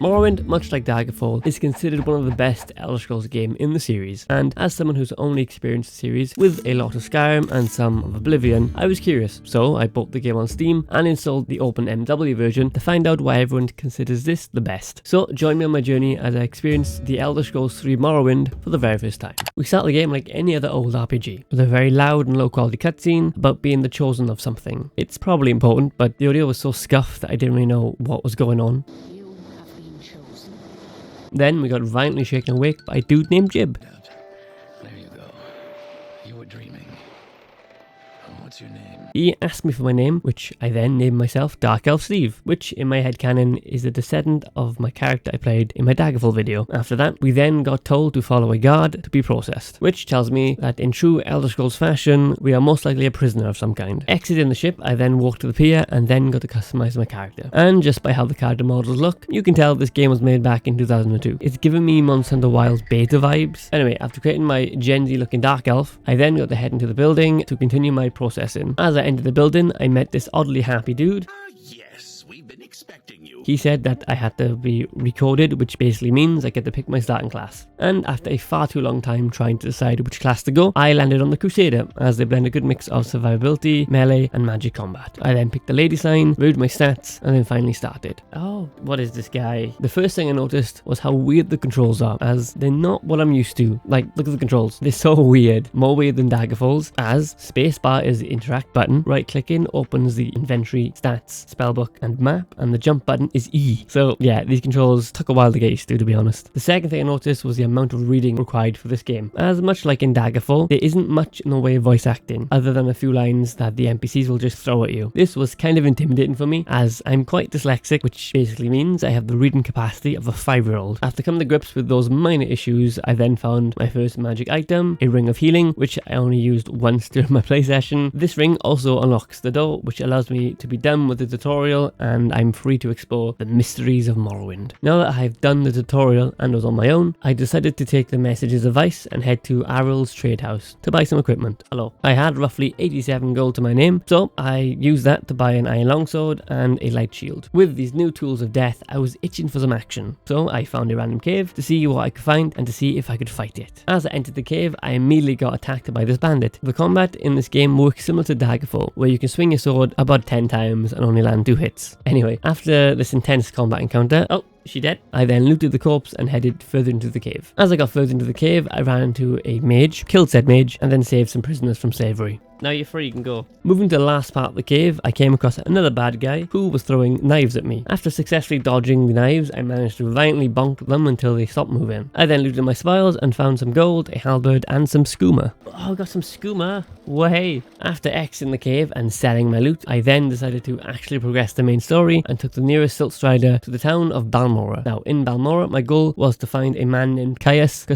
Morrowind, much like Daggerfall, is considered one of the best Elder Scrolls game in the series, and as someone who's only experienced the series with a lot of Skyrim and some of Oblivion, I was curious, so I bought the game on Steam and installed the OpenMW version to find out why everyone considers this the best. So join me on my journey as I experience the Elder Scrolls 3 Morrowind for the very first time. We start the game like any other old RPG, with a very loud and low quality cutscene about being the chosen of something. It's probably important, but the audio was so scuffed that I didn't really know what was going on. Then we got violently shaken awake by a dude named Jib. There you go. You were dreaming. What's your name? He asked me for my name, which I then named myself Dark Elf Steve, which in my headcanon is a descendant of my character I played in my Daggerfall video. After that, we then got told to follow a guard to be processed, which tells me that in true Elder Scrolls fashion, we are most likely a prisoner of some kind. Exiting the ship, I then walked to the pier and then got to customize my character. And just by how the character models look, you can tell this game was made back in 2002. It's giving me Monster Hunter Wilds beta vibes. Anyway, after creating my Gen Z looking Dark Elf, I then got to head into the building to continue my processing. As I entered the building, I met this oddly happy dude. Yes, we've been expecting you. He said that I had to be recoded, which basically means I get to pick my starting class. And after a far too long time trying to decide which class to go, I landed on the Crusader, as they blend a good mix of survivability, melee, and magic combat. I then picked the lady sign, reviewed my stats, and then finally started. Oh, what is this guy? The first thing I noticed was how weird the controls are, as they're not what I'm used to. Like, look at the controls. They're so weird. More weird than Daggerfall's, as spacebar is the interact button, right-clicking opens the inventory, stats, spellbook, and map, and the jump button is E. So yeah, these controls took a while to get used to be honest. The second thing I noticed was the amount of reading required for this game. As much like in Daggerfall, there isn't much in the way of voice acting, other than a few lines that the NPCs will just throw at you. This was kind of intimidating for me, as I'm quite dyslexic, which basically means I have the reading capacity of a 5-year-old. After coming to grips with those minor issues, I then found my first magic item, a ring of healing, which I only used once during my play session. This ring also unlocks the door, which allows me to be done with the tutorial, and I'm free to explore the mysteries of Morrowind. Now that I've done the tutorial and was on my own, I decided to take the message's advice and head to Aryl's trade house to buy some equipment. Hello. I had roughly 87 gold to my name, so I used that to buy an iron longsword and a light shield. With these new tools of death, I was itching for some action, so I found a random cave to see what I could find and to see if I could fight it. As I entered the cave, I immediately got attacked by this bandit. The combat in this game works similar to Daggerfall, where you can swing your sword about 10 times and only land 2 hits. Anyway, after this intense combat encounter, oh, she dead? I then looted the corpse and headed further into the cave. As I got further into the cave, I ran into a mage, killed said mage, and then saved some prisoners from slavery. Now you're free, you can go. Moving to the last part of the cave, I came across another bad guy who was throwing knives at me. After successfully dodging the knives, I managed to violently bonk them until they stopped moving. I then looted my spoils and found some gold, a halberd, and some skooma. Oh, I got some skooma. Way. After exiting the cave and selling my loot, I then decided to actually progress the main story and took the nearest silt strider to the town of Balmora. Now, in Balmora, my goal was to find a man named Caius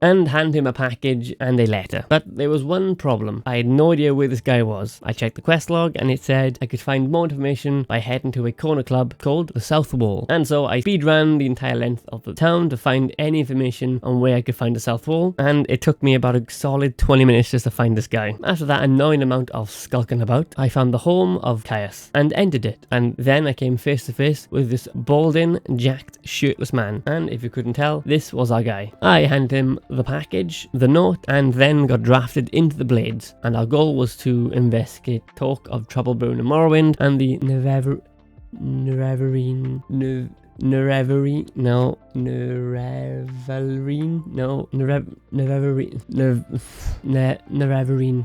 and hand him a package and a letter. But there was one problem. I had no idea where this guy was. I checked the quest log and it said I could find more information by heading to a corner club called the South Wall. And so I speedran the entire length of the town to find any information on where I could find the South Wall, and it took me about a solid 20 minutes just to find this guy. After that annoying amount of skulking about, I found the home of Caius and entered it, and then I came face to face with this balding, jacked, shirtless man, and if you couldn't tell, this was our guy. I handed him the package, the note, and then got drafted into the Blades, and our goal was to investigate talk of trouble brewing in Morrowind and the Nerevarine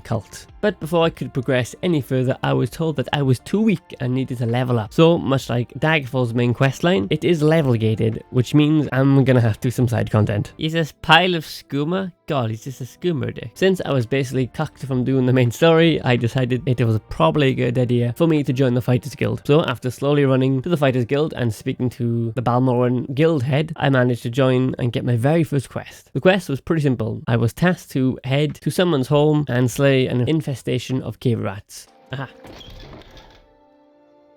cult. But before I could progress any further, I was told that I was too weak and needed to level up. So much like Daggerfall's main questline, it is level gated, which means I'm gonna have to do some side content. Is this pile of skooma? God, he's just a skoomer dick. Since I was basically cucked from doing the main story, I decided it was probably a good idea for me to join the Fighters Guild. So after slowly running to the Fighters Guild and speaking to the Balmoran guild head, I managed to join and get my very first quest. The quest was pretty simple. I was tasked to head to someone's home and slay an infestation of cave rats. Aha.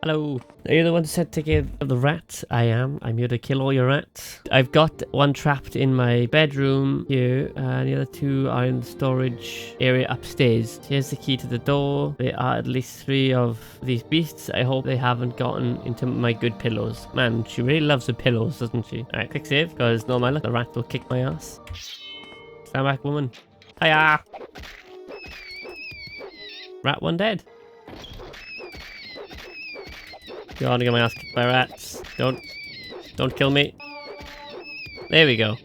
Hello. Are you the one sent to take care of the rats? I am. I'm here to kill all your rats. I've got one trapped in my bedroom here, and the other two are in the storage area upstairs. Here's the key to the door. There are at least 3 of these beasts. I hope they haven't gotten into my good pillows. Man, she really loves her pillows, doesn't she? Alright, quick save, because no matter, the rat will kick my ass. Stand back, woman. Hiya! Rat 1 dead. God, I got my ass kicked by rats. Don't kill me. There we go.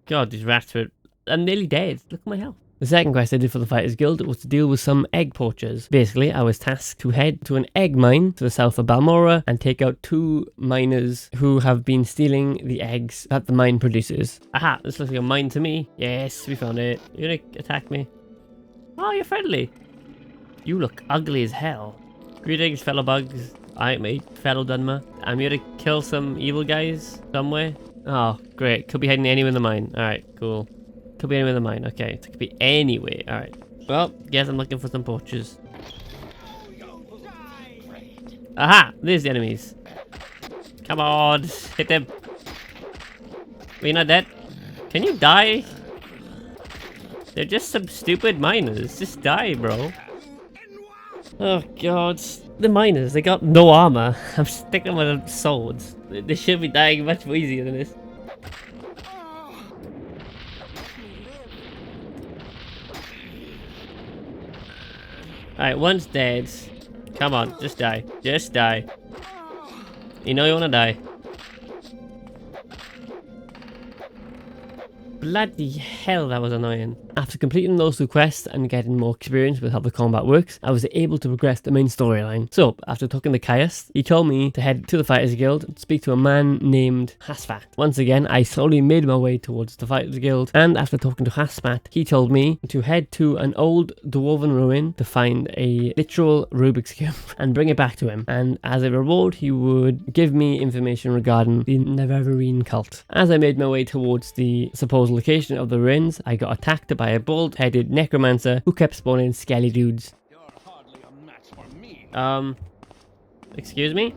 God, these rats were... I'm nearly dead. Look at my health. The second quest I did for the Fighters Guild was to deal with some egg poachers. Basically, I was tasked to head to an egg mine to the south of Balmora and take out 2 miners who have been stealing the eggs that the mine produces. Aha, this looks like a mine to me. Yes, we found it. You're gonna attack me? Oh, you're friendly. You look ugly as hell. Greetings, fellow bugs. Alright, mate, fellow Dwemer. I'm here to kill some evil guys somewhere. Oh, great. Could be hiding anywhere in the mine. Alright, cool. Could be anywhere in the mine. Okay, it could be anywhere. Alright. Well, guess I'm looking for some poachers. Aha! There's the enemies. Come on, hit them. We're not dead. Can you die? They're just some stupid miners. Just die, bro. Oh, God. The miners, they got no armor. I'm sticking with them swords. They should be dying much more easier than this. Alright, one's dead. Come on, just die. Just die. You know you wanna die. Bloody hell, that was annoying. After completing those 2 quests and getting more experience with how the combat works, I was able to progress the main storyline. So, after talking to Caius, he told me to head to the Fighters Guild and speak to a man named Hasfat. Once again, I slowly made my way towards the Fighters Guild, and after talking to Hasfat, he told me to head to an old dwarven ruin to find a literal Rubik's Cube and bring it back to him. And as a reward, he would give me information regarding the Neverine cult. As I made my way towards the supposed location of the ruins, I got attacked by a bald-headed necromancer who kept spawning skelly dudes. You're hardly a match for me. Excuse me?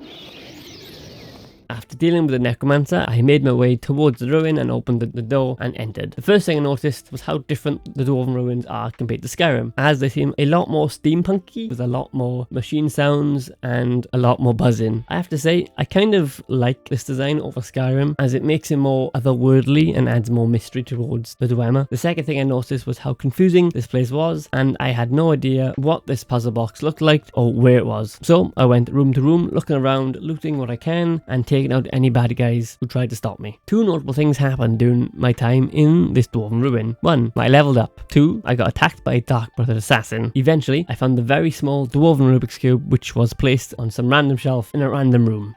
After dealing with the necromancer, I made my way towards the ruin and opened the door and entered. The first thing I noticed was how different the dwarven ruins are compared to Skyrim, as they seem a lot more steampunky, with a lot more machine sounds and a lot more buzzing. I have to say, I kind of like this design over Skyrim, as it makes it more otherworldly and adds more mystery towards the Dwemer. The second thing I noticed was how confusing this place was, and I had no idea what this puzzle box looked like or where it was. So I went room to room, looking around, looting what I can, and taking out any bad guys who tried to stop me. 2 notable things happened during my time in this dwarven ruin. 1, I leveled up. 2, I got attacked by a dark-blooded assassin. Eventually, I found the very small dwarven Rubik's Cube, which was placed on some random shelf in a random room.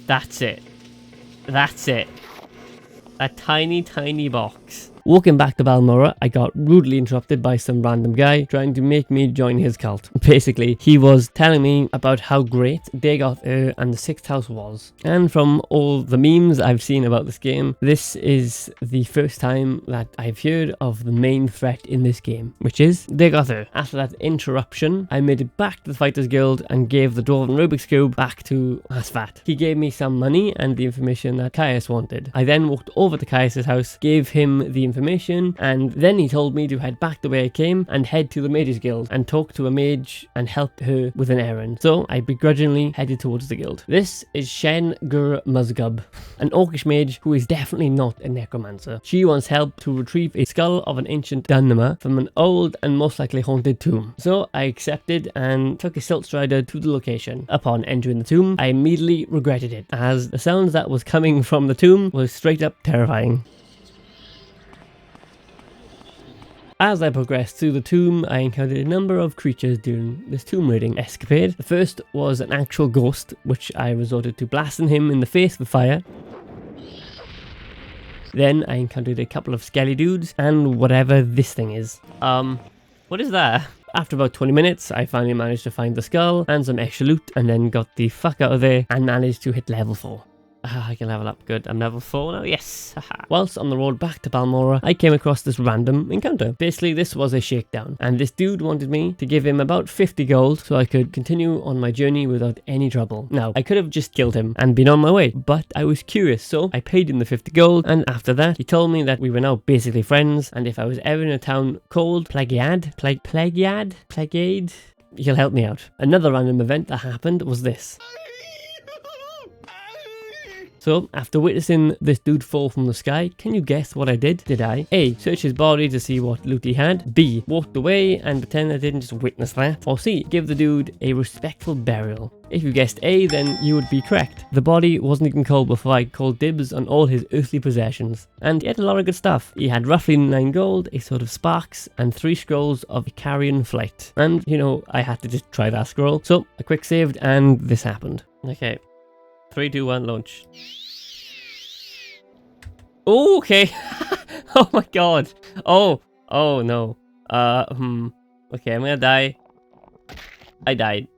That's it. That's it. A tiny, tiny box. Walking back to Balmora, I got rudely interrupted by some random guy trying to make me join his cult. Basically, he was telling me about how great Dagoth Ur and the 6th house was. And from all the memes I've seen about this game, this is the first time that I've heard of the main threat in this game, which is Dagoth Ur. After that interruption, I made it back to the Fighters Guild and gave the Dwarven Rubik's Cube back to Hasfat. He gave me some money and the information that Caius wanted. I then walked over to Caius' house, gave him the information, and then he told me to head back the way I came and head to the Mages Guild and talk to a mage and help her with an errand. So I begrudgingly headed towards the guild. This is Shen Gur Muzgub, an orcish mage who is definitely not a necromancer. She wants help to retrieve a skull of an ancient Dwemer from an old and most likely haunted tomb. So I accepted and took a Silt Strider to the location. Upon entering the tomb, I immediately regretted it, as the sounds that was coming from the tomb was straight up terrifying. As I progressed through the tomb, I encountered a number of creatures during this tomb raiding escapade. The first was an actual ghost, which I resorted to blasting him in the face with fire. Then I encountered a couple of skelly dudes and whatever this thing is. What is that? After about 20 minutes, I finally managed to find the skull and some extra loot, and then got the fuck out of there and managed to hit level 4. I can level up. Good. I'm level 4 now. Yes. Whilst on the road back to Balmora, I came across this random encounter. Basically, this was a shakedown, and this dude wanted me to give him about 50 gold so I could continue on my journey without any trouble. Now, I could have just killed him and been on my way, but I was curious, so I paid him the 50 gold, and after that, he told me that we were now basically friends, and if I was ever in a town called Plagiad, he'll help me out. Another random event that happened was this. So, after witnessing this dude fall from the sky, can you guess what I did? Did I A. search his body to see what loot he had, B. walked away and pretend I didn't just witness that, or C. give the dude a respectful burial? If you guessed A, then you would be correct. The body wasn't even cold before I called dibs on all his earthly possessions. And he had a lot of good stuff. He had roughly 9 gold, a sword of sparks, and 3 scrolls of carrion flight. And, you know, I had to just try that scroll. So, I quick saved and this happened. Okay. 3, 2, 1, launch. Oh, okay. Oh my god. Oh no. Okay, I'm gonna die. I died.